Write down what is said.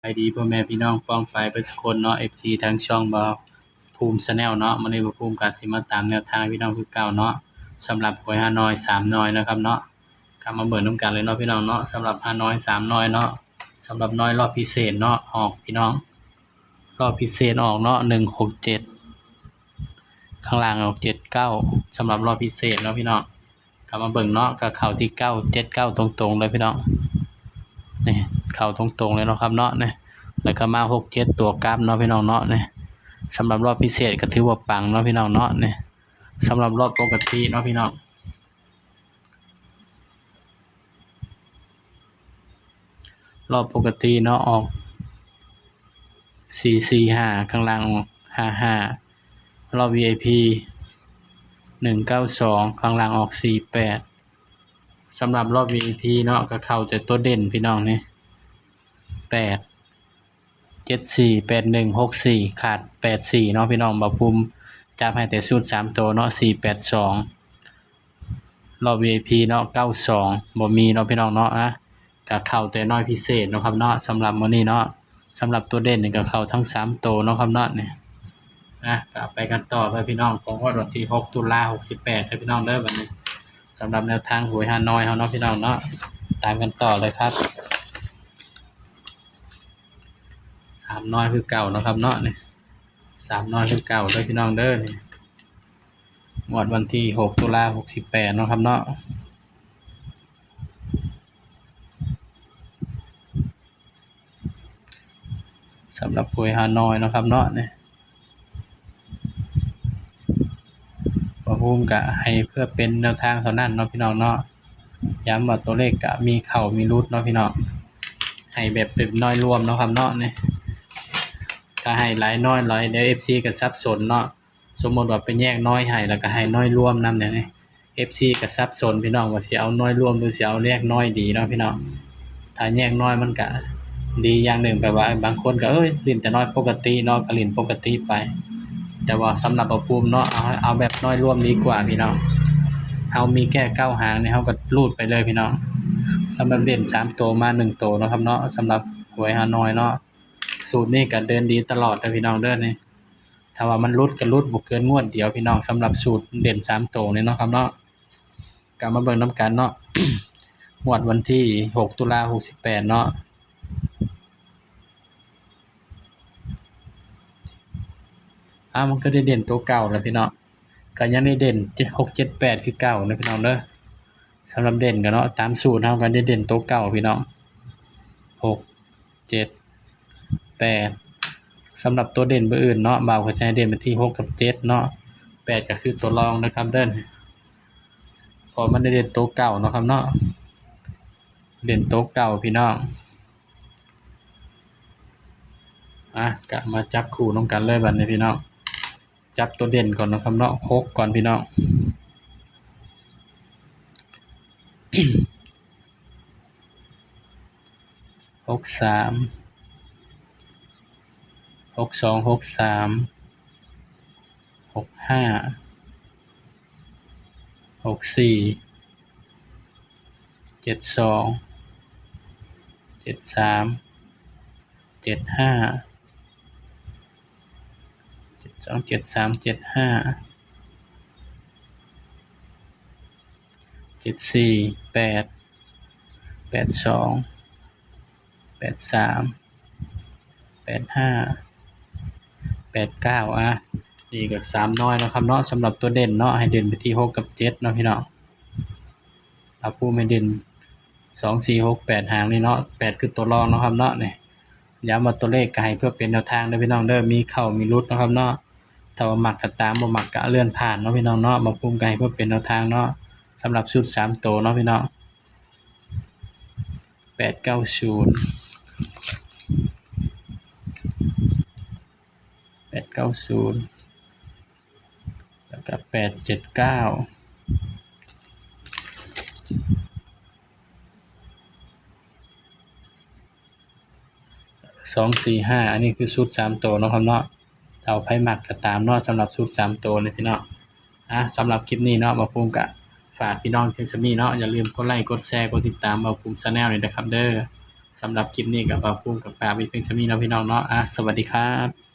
สบายดีพ่อแม่พี่น้องป้องปายเบิดซุคนเนาะ FC ทางช่องบ่าวภูมิ Channel เนาะมื้อนี้บ่าวภูมิก็สิมาตามแนวทางพี่น้องคือเก่าเนาะสำหรับหวยฮานอย3น้อยนะครับเนาะก็มาเบิ่งนำกันเลยเนาะพี่น้องเนาะสำหรับฮานอย3น้อยเนาะสำหรับน้อยรอบพิเศษเนาะออกพี่น้องรอบพิเศษออกเนาะ167ข้างล่างออก79สำหรับรอบพิเศษเนาะพี่น้องก็มาเบิ่งเนาะก็เข้าที่979ตรงๆเลยพี่น้องนี่เข้าตรงๆเลยเนาะครับเนาะนี่แล้วก็มา6-7ตัวกราฟเนาะพี่น้องเนาะนี่สำหรับรอบพิเศษก็ถือว่าปังเนาะพี่น้องเนาะนี่สำหรับรอบปกติเนาะพี่น้องรอบปกติเนาะออก445ข้างล่างออก55รอบ VIP 192ข้างล่างออก48สำหรับรอบ VIP เนาะก็เข้าแต่ตัวเด่นพี่น้องนี่8 74 81 64ขาด84เนาะพี่น้องบ่าวภูมิจับให้แต่สูตร3ตัวเนาะ482รอบ VIP เนาะ92บ่มีเนาะพี่น้องเนาะก็เข้าแต่น้อยพิเศษเนาะครับเนาะสำหรับมื้อนี้เนาะสำหรับตัวเด่นนี่ก็เข้าทั้ง3ตัวเนาะครับเนาะนี่ก็ไปกันต่อเลยพี่น้องของวันที่6ตุลา68เด้อพี่น้องเด้อบัดนี้สำหรับแนวทางหวยฮานอยเฮาเนาะพี่น้องเนาะตามกันต่อเลยครับ3น้อยคือเก่าเนาะครับเนาะนี่3น้อยคือเก่าเด้อพี่น้องเด้อนี่งวดวันที่6ตุลา68เนาะครับเนาะสำหรับหวยฮานอยเนาะครับเนาะนี่บ่าวภูมิก็ให้เพื่อเป็นแนวทางเท่านั้นเนาะพี่น้องเนาะย้ำว่าตัวเลขก็มีเข้ามีหลุดเนาะพี่น้องให้แบบเป็นน้อยรวมเนาะครับเนาะนี่ถ้าให้หลายน้อยหลายเดี๋ยว FC ก็สับสนเนาะสมมุติว่าเป็นแยกน้อยให้แล้วก็ให้น้อยรวมนำเนี่ยนี่ FC ก็สับสนพี่น้องว่าสิเอาน้อยรวมหรือสิเอาแยกน้อยดีเนาะพี่น้องถ้าแยกน้อยมันก็ดีอย่างหนึ่งแบบว่าบางคนก็ลิ้นแต่น้อยปกติเนาะก็ลิ้นปกติไปแต่ว่าสำหรับบ่าวภูมิเนาะเอาแบบน้อยรวมดีกว่าพี่น้องเฮามีแค่9หางนี่เฮาก็รูดไปเลยพี่น้องสำหรับเด่น3ตัวมา1ตัวเนาะครับเนาะสำหรับหวยฮานอยเนาะสูตรนี้ก็เดินดีตลอดเด้อพี่น้องเด้อนี่ถ้าว่ามันหลุดก็หลุดบ่เกินงวดเดียวพี่น้องสำหรับสูตรเด่น3ตัวนี่เนาะครับเนาะก็มาเบิ่งนำกันเนาะ งวดวันที่6ตุลา68เนาะมันก็ได้เด่นตัวเก่าแล้วพี่น้องก็ยังได้เด่น6 7 8คือเก่านะพี่น้องเด้อสำหรับเด่นก็เนาะตามสูตรเฮาก็ได้เด่นตัวเก่าพี่น้อง6 7 8สำหรับตัวเด่นเบอร์อื่นเนาะบ่าวก็จะให้เด่นไปที่6กับ7เนาะ8ก็คือตัวรองนะครับเด้อพอมันได้เด่นตัวเก่าเนาะครับเนาะเด่นตัวเก่าพี่น้องก็มาจับคู่นำกันเลยบัดนี้พี่น้องจับตัวเด่นก่อนนะครับเนาะ6ก่อนพี่น้อง63 62 63 65 64 72 73 75 72 73 75 74 8 82 83 85 89นี่ก็3น้อยเนาะครับเนาะสำหรับตัวเด่นเนาะให้เด่นไปที่6กับ7เนาะพี่น้องเอาผู้ให้เด่น2 4 6 8หางนี่เนาะ8คือตัวรองเนาะครับเนาะนี่ย้ำว่าตัวเลขก็ให้เพื่อเป็นแนวทางเด้อพี่น้องเด้อมีเข้ามีหลุดเนาะครับเนาะถ้าว่ามักก็ตามบ่มักก็เลื่อนผ่านเนาะพี่น้องเนาะบ่ภูมิก็ให้เพื่อเป็นแนวทางเนาะสำหรับชุด3ตัวเนาะพี่น้อง890 แล้วก็879 245อันนี้คือชุด3ตัวเนาะครับเนาะถ้าไผมักก็ตามเนาะสำหรับชุด3ตัวเลยพี่น้องสำหรับคลิปนี้เนาะบ่าวภูมิก็ฝากพี่น้องเพียงส่ำนี้เนาะอย่าลืมกดไลค์กดแชร์กดติดตามบ่าวภูมิ Channel ด้วยนะครับเด้อ สำหรับคลิปนี้ก็บ่าวภูมิกับฝากไว้เพียงเท่านี้เนาะพี่น้องเนาะสวัสดีครับ